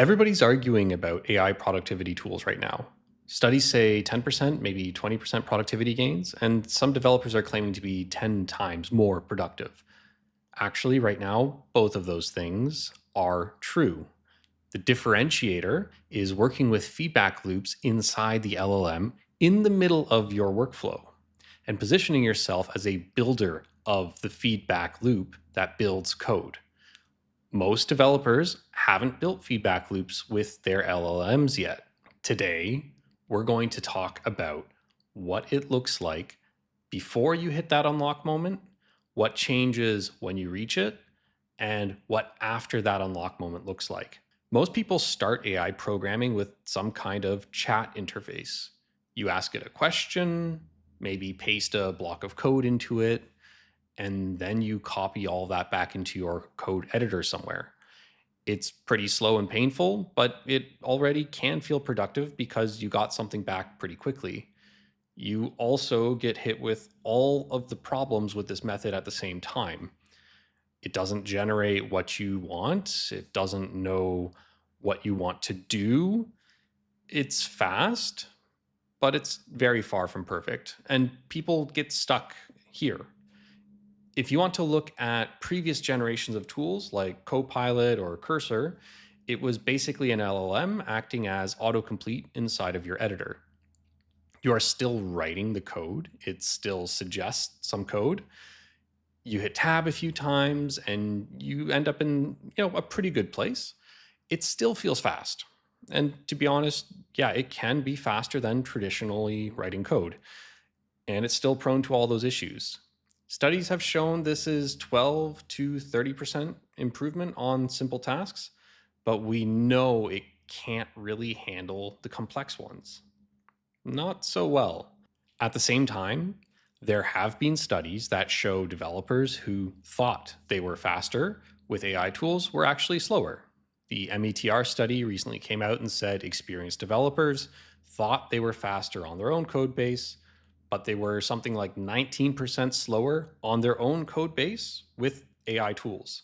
Everybody's arguing about AI productivity tools right now. Studies say 10%, maybe 20% productivity gains, and some developers are claiming to be 10 times more productive. Actually, right now, both of those things are true. The differentiator is working with feedback loops inside the LLM in the middle of your workflow and positioning yourself as a builder of the feedback loop that builds code. Most developers haven't built feedback loops with their LLMs yet. Today, we're going to talk about what it looks like before you hit that unlock moment, what changes when you reach it, and what after that unlock moment looks like. Most people start AI programming with some kind of chat interface. You ask it a question, maybe paste a block of code into it, and then you copy all that back into your code editor somewhere. It's pretty slow and painful, but it already can feel productive because you got something back pretty quickly. You also get hit with all of the problems with this method at the same time. It doesn't generate what you want, it doesn't know what you want to do. It's fast, but it's very far from perfect, and people get stuck here. If you want to look at previous generations of tools like Copilot or Cursor, it was basically an LLM acting as autocomplete inside of your editor. You are still writing the code, it still suggests some code. You hit tab a few times and you end up in, a pretty good place. It still feels fast. And to be honest, yeah, it can be faster than traditionally writing code. And it's still prone to all those issues. Studies have shown this is 12 to 30% improvement on simple tasks, but we know it can't really handle the complex ones. Not so well. At the same time, there have been studies that show developers who thought they were faster with AI tools were actually slower. The METR study recently came out and said experienced developers thought they were faster on their own code base, but they were something like 19% slower on their own code base with AI tools.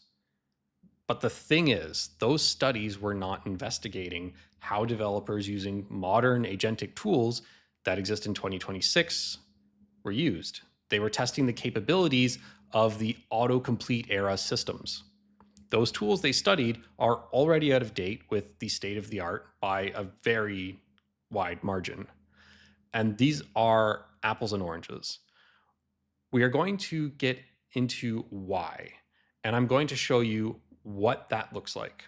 But the thing is, those studies were not investigating how developers using modern agentic tools that exist in 2026 were used. They were testing the capabilities of the autocomplete era systems. Those tools they studied are already out of date with the state of the art by a very wide margin. And these are apples and oranges. We are going to get into why, and I'm going to show you what that looks like.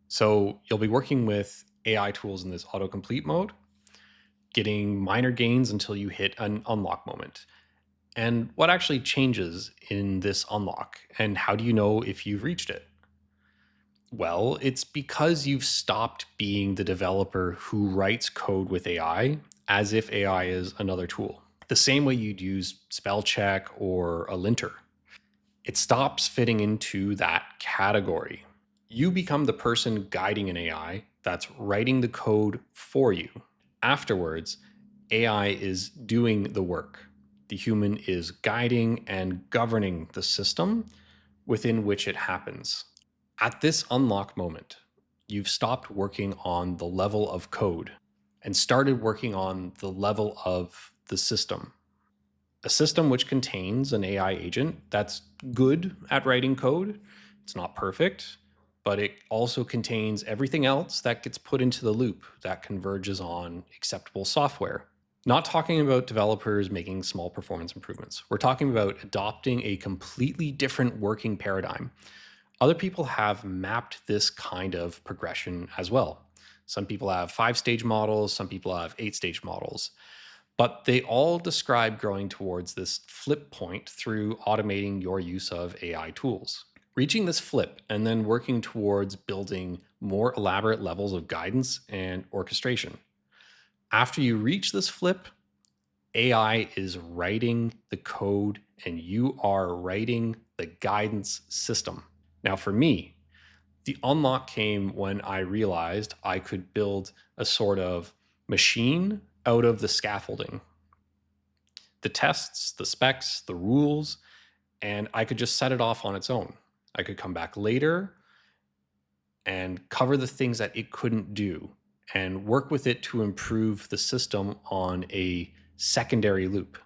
So you'll be working with AI tools in this autocomplete mode, getting minor gains until you hit an unlock moment. And what actually changes in this unlock, and how do you know if you've reached it? Well, it's because you've stopped being the developer who writes code with AI as if AI is another tool, the same way you'd use spell check or a linter. It stops fitting into that category. You become the person guiding an AI that's writing the code for you. Afterwards, AI is doing the work. The human is guiding and governing the system within which it happens. At this unlock moment, you've stopped working on the level of code and started working on the level of the system. A system which contains an AI agent that's good at writing code. It's not perfect, but it also contains everything else that gets put into the loop that converges on acceptable software. Not talking about developers making small performance improvements. We're talking about adopting a completely different working paradigm. Other people have mapped this kind of progression as well. Some people have 5-stage models, some people have 8-stage models, but they all describe growing towards this flip point through automating your use of AI tools. Reaching this flip and then working towards building more elaborate levels of guidance and orchestration. After you reach this flip, AI is writing the code and you are writing the guidance system. Now, for me, the unlock came when I realized I could build a sort of machine out of the scaffolding, the tests, the specs, the rules, and I could just set it off on its own. I could come back later, and cover the things that it couldn't do and work with it to improve the system on a secondary loop.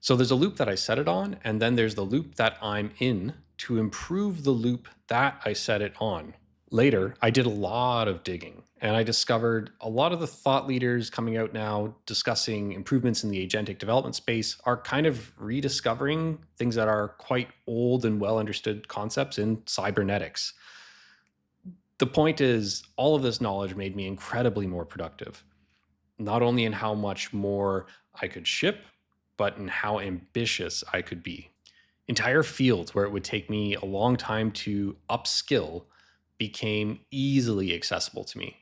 So there's a loop that I set it on, and then there's the loop that I'm in to improve the loop that I set it on. Later, I did a lot of digging and I discovered a lot of the thought leaders coming out now discussing improvements in the agentic development space are kind of rediscovering things that are quite old and well understood concepts in cybernetics. The point is, all of this knowledge made me incredibly more productive, not only in how much more I could ship, but in how ambitious I could be. Entire fields where it would take me a long time to upskill became easily accessible to me.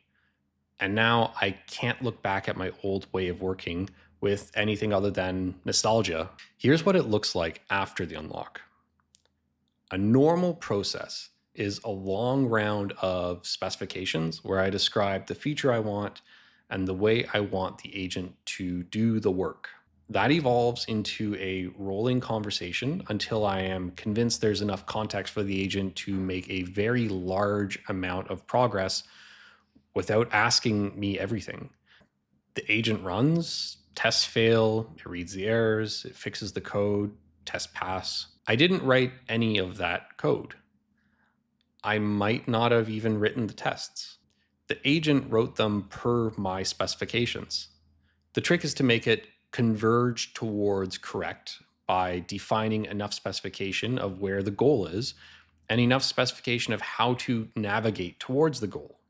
And now I can't look back at my old way of working with anything other than nostalgia. Here's what it looks like after the unlock. A normal process is a long round of specifications where I describe the feature I want and the way I want the agent to do the work. That evolves into a rolling conversation until I am convinced there's enough context for the agent to make a very large amount of progress without asking me everything. The agent runs, tests fail, it reads the errors, it fixes the code, tests pass. I didn't write any of that code. I might not have even written the tests. The agent wrote them per my specifications. The trick is to make it converge towards correct by defining enough specification of where the goal is and enough specification of how to navigate towards the goal.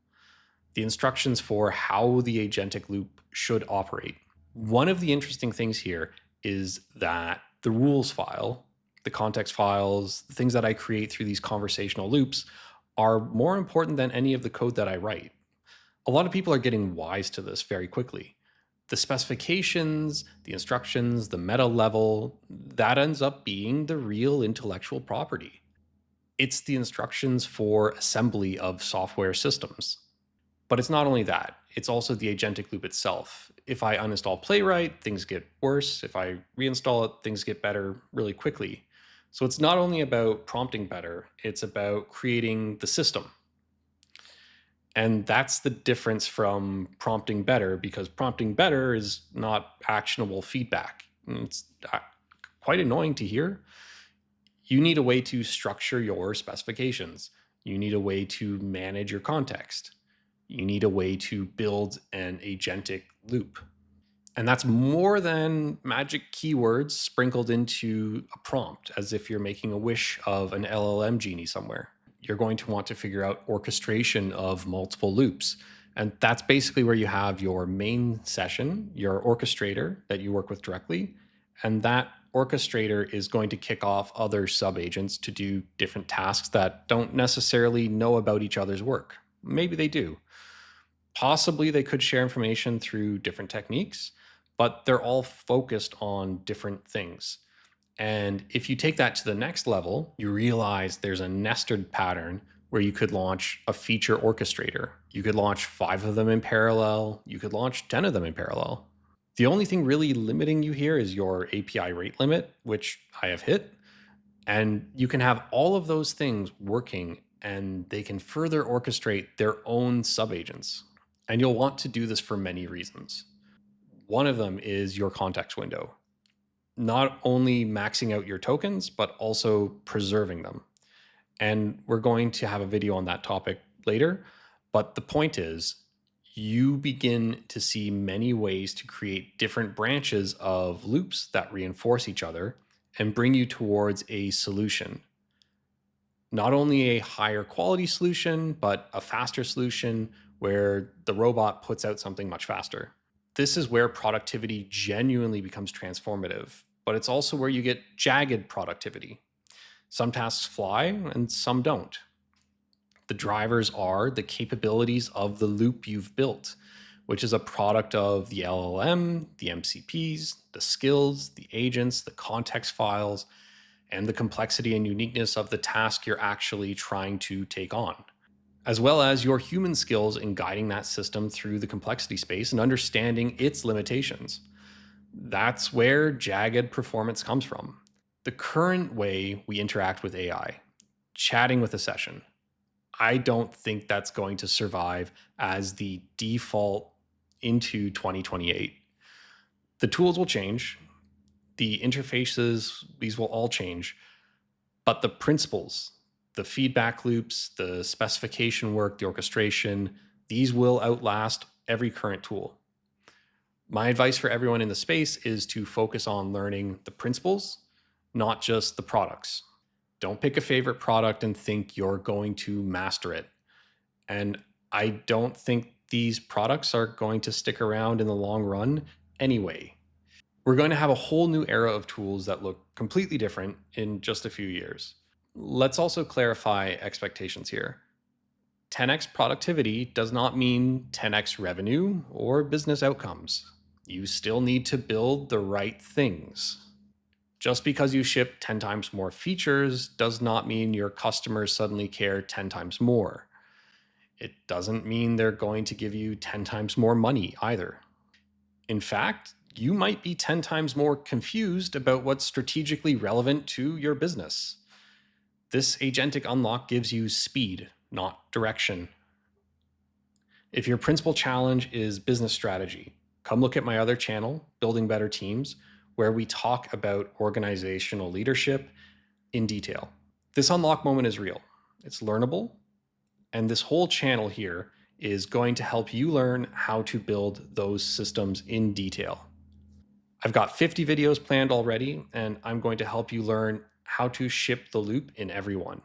The instructions for how the agentic loop should operate. One of the interesting things here is that the rules file, the context files, the things that I create through these conversational loops are more important than any of the code that I write. A lot of people are getting wise to this very quickly. The specifications, the instructions, the meta level, that ends up being the real intellectual property. It's the instructions for assembly of software systems. But it's not only that, it's also the agentic loop itself. If I uninstall Playwright, things get worse. If I reinstall it, things get better really quickly. So it's not only about prompting better, it's about creating the system. And that's the difference from prompting better, because prompting better is not actionable feedback. It's quite annoying to hear. You need a way to structure your specifications. You need a way to manage your context. You need a way to build an agentic loop. And that's more than magic keywords sprinkled into a prompt, as if you're making a wish of an LLM genie somewhere. You're going to want to figure out orchestration of multiple loops. And that's basically where you have your main session, your orchestrator that you work with directly. And that orchestrator is going to kick off other subagents to do different tasks that don't necessarily know about each other's work. Maybe they do. Possibly they could share information through different techniques, but they're all focused on different things. And if you take that to the next level, you realize there's a nested pattern where you could launch a feature orchestrator. You could launch 5 of them in parallel. You could launch 10 of them in parallel. The only thing really limiting you here is your API rate limit, which I have hit. And you can have all of those things working and they can further orchestrate their own subagents. And you'll want to do this for many reasons. One of them is your context window. Not only maxing out your tokens, but also preserving them. And we're going to have a video on that topic later. But the point is, you begin to see many ways to create different branches of loops that reinforce each other and bring you towards a solution. Not only a higher quality solution, but a faster solution where the robot puts out something much faster. This is where productivity genuinely becomes transformative, but it's also where you get jagged productivity. Some tasks fly and some don't. The drivers are the capabilities of the loop you've built, which is a product of the LLM, the MCPs, the skills, the agents, the context files, and the complexity and uniqueness of the task you're actually trying to take on, as well as your human skills in guiding that system through the complexity space and understanding its limitations. That's where jagged performance comes from. The current way we interact with AI, chatting with a session. I don't think that's going to survive as the default into 2028. The tools will change, the interfaces, these will all change, but the principles, the feedback loops, the specification work, the orchestration, these will outlast every current tool. My advice for everyone in the space is to focus on learning the principles, not just the products. Don't pick a favorite product and think you're going to master it. And I don't think these products are going to stick around in the long run anyway. We're going to have a whole new era of tools that look completely different in just a few years. Let's also clarify expectations here. 10x productivity does not mean 10x revenue or business outcomes. You still need to build the right things. Just because you ship 10 times more features does not mean your customers suddenly care 10 times more. It doesn't mean they're going to give you 10 times more money either. In fact, you might be 10 times more confused about what's strategically relevant to your business. This agentic unlock gives you speed, not direction. If your principal challenge is business strategy, come look at my other channel, Building Better Teams, where we talk about organizational leadership in detail. This unlock moment is real, it's learnable, and this whole channel here is going to help you learn how to build those systems in detail. I've got 50 videos planned already, and I'm going to help you learn how to ship the loop in every one.